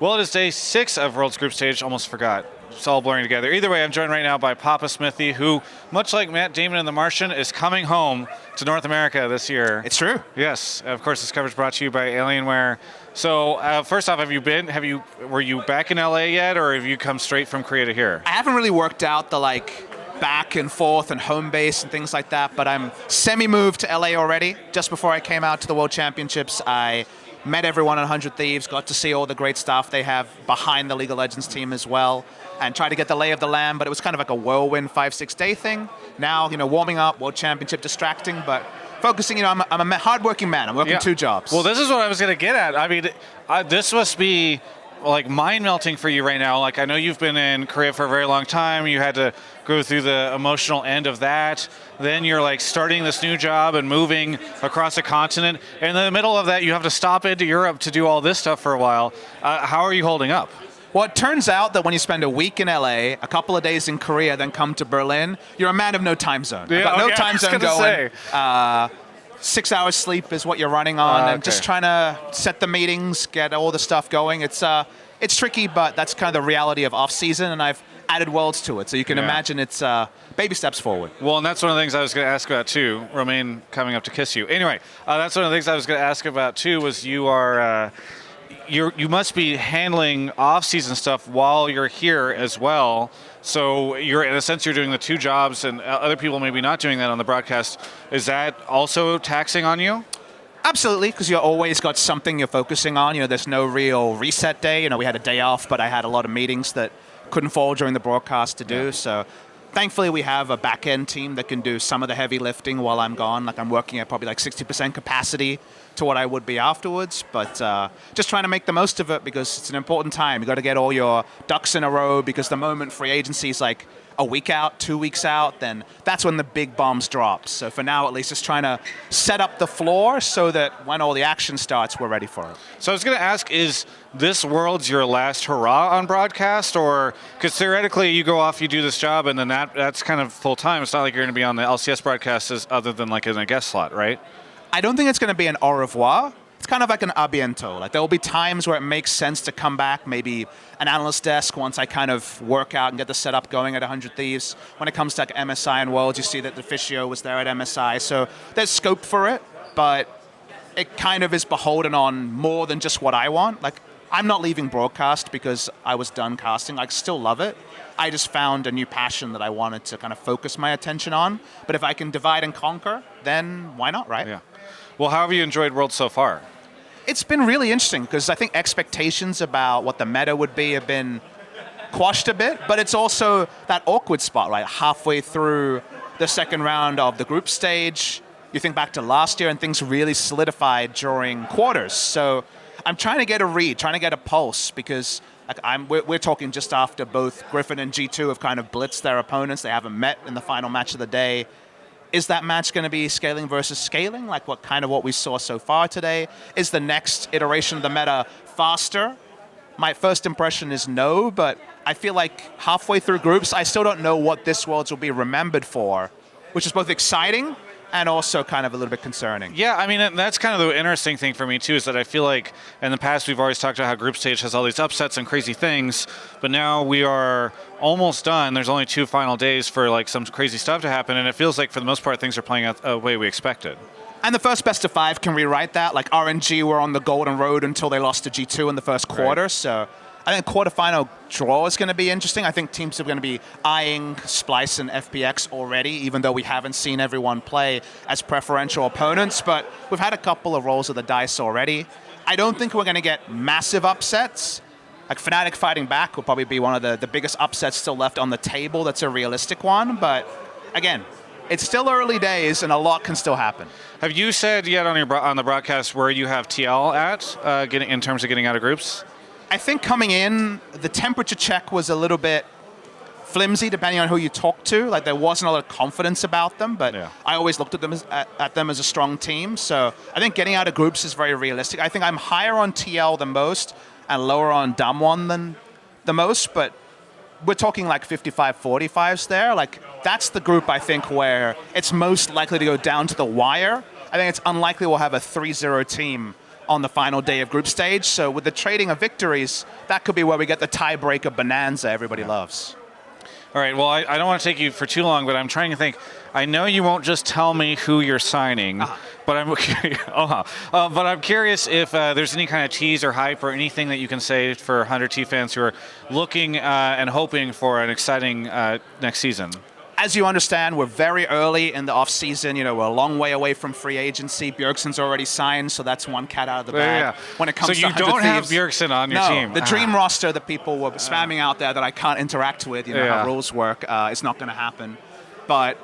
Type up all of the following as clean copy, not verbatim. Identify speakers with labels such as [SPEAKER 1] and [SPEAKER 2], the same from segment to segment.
[SPEAKER 1] Well, it is day 6 of World's Group Stage. Almost forgot. It's all blurring together. Either way, I'm joined right now by Papasmithy, who, much like Matt Damon in The Martian, is coming home to North America this year.
[SPEAKER 2] It's true.
[SPEAKER 1] Yes. Of course, this coverage brought to you by Alienware. So, first off, were you back in LA yet, or have you come straight from Korea to here?
[SPEAKER 2] I haven't really worked out the back and forth and home base and things like that, but I'm semi-moved to LA already. Just before I came out to the World Championships, I met everyone at 100 Thieves, got to see all the great stuff they have behind the League of Legends team as well, and tried to get the lay of the land, but it was kind of like a whirlwind 5-6 day thing. Now, warming up, World Championship distracting, but focusing, I'm a hardworking man. I'm working 2 jobs.
[SPEAKER 1] Well, this is what I was going to get at. I mean, this must be mind-melting for you right now. I know you've been in Korea for a very long time. You had to go through the emotional end of that. Then you're starting this new job and moving across a continent. And in the middle of that, you have to stop into Europe to do all this stuff for a while. How are you holding up?
[SPEAKER 2] Well, it turns out that when you spend a week in LA, a couple of days in Korea, then come to Berlin, you're a man of no time zone.
[SPEAKER 1] Yeah,
[SPEAKER 2] no time zone going. 6 hours sleep is what you're running on, and just trying to set the meetings, get all the stuff going. It's tricky, but that's kind of the reality of off-season, and I've added worlds to it. So you can imagine it's baby steps forward.
[SPEAKER 1] Well, and that's one of the things I was going to ask about, too. Romain coming up to kiss you. Anyway, that's one of the things I was going to ask about, too, was you are... You must be handling off-season stuff while you're here as well. So you're, in a sense, you're doing the 2 jobs, and other people maybe not doing that on the broadcast. Is that also taxing on you?
[SPEAKER 2] Absolutely, because you've always got something you're focusing on. There's no real reset day. We had a day off, but I had a lot of meetings that couldn't fall during the broadcast to do. So thankfully, we have a back-end team that can do some of the heavy lifting while I'm gone. I'm working at probably 60% capacity to what I would be afterwards, but just trying to make the most of it because it's an important time. You got to get all your ducks in a row because the moment free agency is a week out, 2 weeks out, then that's when the big bombs drop. So for now, at least, just trying to set up the floor so that when all the action starts, we're ready for it.
[SPEAKER 1] So I was going to ask, is this World's your last hurrah on broadcast? Or, because theoretically, you go off, you do this job, and then that's kind of full-time. It's not like you're going to be on the LCS broadcast other than in a guest slot, right?
[SPEAKER 2] I don't think it's going to be an au revoir. It's kind of like an a biento. There will be times where it makes sense to come back, maybe an analyst desk once I kind of work out and get the setup going at 100 Thieves. When it comes to MSI and Worlds, you see that the Officio was there at MSI. So there's scope for it, but it kind of is beholden on more than just what I want. I'm not leaving broadcast because I was done casting. I still love it. I just found a new passion that I wanted to kind of focus my attention on. But if I can divide and conquer, then why not, right?
[SPEAKER 1] Yeah. Well, how have you enjoyed Worlds so far?
[SPEAKER 2] It's been really interesting because I think expectations about what the meta would be have been quashed a bit, but it's also that awkward spot, right? Halfway through the second round of the group stage, you think back to last year and things really solidified during quarters. So I'm trying to get a read, trying to get a pulse because we're talking just after both Griffin and G2 have kind of blitzed their opponents. They haven't met in the final match of the day. Is that match going to be scaling versus scaling, what we saw so far today? Is the next iteration of the meta faster? My first impression is no, but I feel like halfway through groups, I still don't know what this Worlds will be remembered for, which is both exciting and also kind of a little bit concerning.
[SPEAKER 1] Yeah, I mean, that's kind of the interesting thing for me, too, is that I feel like in the past we've always talked about how group stage has all these upsets and crazy things, but now we are almost done. There's only 2 final days for some crazy stuff to happen, and it feels like for the most part things are playing out the way we expected.
[SPEAKER 2] And the first best of 5 can rewrite that. RNG were on the golden road until they lost to G2 in the first quarter, so I think quarterfinal draw is going to be interesting. I think teams are going to be eyeing Splice and FPX already, even though we haven't seen everyone play as preferential opponents. But we've had a couple of rolls of the dice already. I don't think we're going to get massive upsets. Fnatic fighting back will probably be one of the biggest upsets still left on the table. That's a realistic one. But again, it's still early days, and a lot can still happen.
[SPEAKER 1] Have you said yet on the broadcast where you have TL at in terms of getting out of groups?
[SPEAKER 2] I think coming in, the temperature check was a little bit flimsy depending on who you talk to. There wasn't a lot of confidence about them, but I always looked at them as a strong team. So I think getting out of groups is very realistic. I think I'm higher on TL than most and lower on Damwon than the most, but we're talking 55-45s there. That's the group I think where it's most likely to go down to the wire. I think it's unlikely we'll have a 3-0 team on the final day of group stage. So with the trading of victories, that could be where we get the tiebreaker bonanza everybody loves.
[SPEAKER 1] All right, well, I don't want to take you for too long, but I'm trying to think. I know you won't just tell me who you're signing, but I'm curious if there's any kind of tease or hype or anything that you can say for 100 T fans who are looking and hoping for an exciting next season.
[SPEAKER 2] As you understand, we're very early in the off season. You know, we're a long way away from free agency. Bjergsen's already signed, so that's one cat out of the bag.
[SPEAKER 1] Yeah.
[SPEAKER 2] When it comes
[SPEAKER 1] so
[SPEAKER 2] to
[SPEAKER 1] you don't have
[SPEAKER 2] Thieves,
[SPEAKER 1] Bjergsen on your team.
[SPEAKER 2] The dream roster that people were spamming out there that I can't interact with, you know how rules work, it's not going to happen. But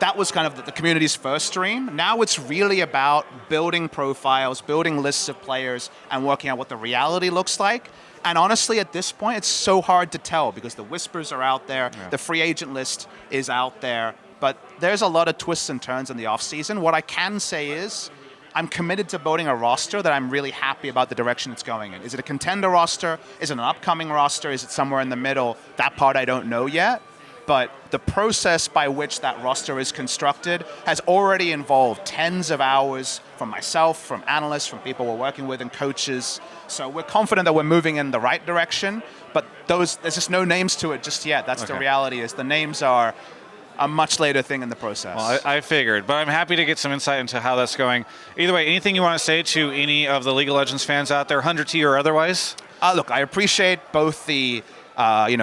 [SPEAKER 2] that was kind of the community's first dream. Now it's really about building profiles, building lists of players, and working out what the reality looks like. And honestly, at this point, it's so hard to tell because the whispers are out there, the free agent list is out there, but there's a lot of twists and turns in the offseason. What I can say is I'm committed to building a roster that I'm really happy about the direction it's going in. Is it a contender roster? Is it an upcoming roster? Is it somewhere in the middle? That part I don't know yet. But the process by which that roster is constructed has already involved tens of hours from myself, from analysts, from people we're working with, and coaches. So we're confident that we're moving in the right direction, but there's just no names to it just yet. That's the reality, is the names are a much later thing in the process.
[SPEAKER 1] Well, I figured, but I'm happy to get some insight into how that's going. Either way, anything you want to say to any of the League of Legends fans out there, 100T or otherwise?
[SPEAKER 2] Look, I appreciate both the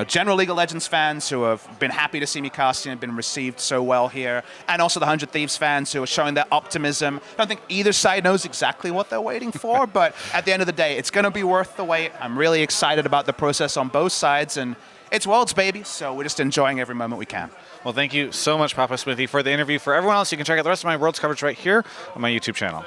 [SPEAKER 2] general League of Legends fans who have been happy to see me casting and been received so well here, and also the 100 Thieves fans who are showing their optimism. I don't think either side knows exactly what they're waiting for, but at the end of the day, it's going to be worth the wait. I'm really excited about the process on both sides, and it's Worlds, baby, so we're just enjoying every moment we can.
[SPEAKER 1] Well, thank you so much, Papasmithy, for the interview. For everyone else, you can check out the rest of my Worlds coverage right here on my YouTube channel.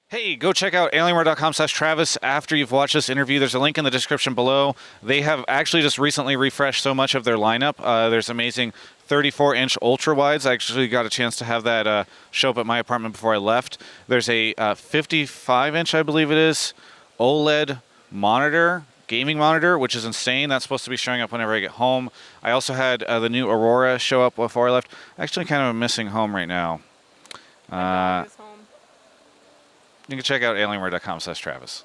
[SPEAKER 1] Hey, go check out alienware.com/Travis after you've watched this interview. There's a link in the description below. They have actually just recently refreshed so much of their lineup. There's amazing 34-inch ultra wides. I actually got a chance to have that show up at my apartment before I left. There's a 55-inch, I believe it is, OLED monitor, gaming monitor, which is insane. That's supposed to be showing up whenever I get home. I also had the new Aurora show up before I left. Actually, kind of missing home right now. You can check out alienware.com/Travis.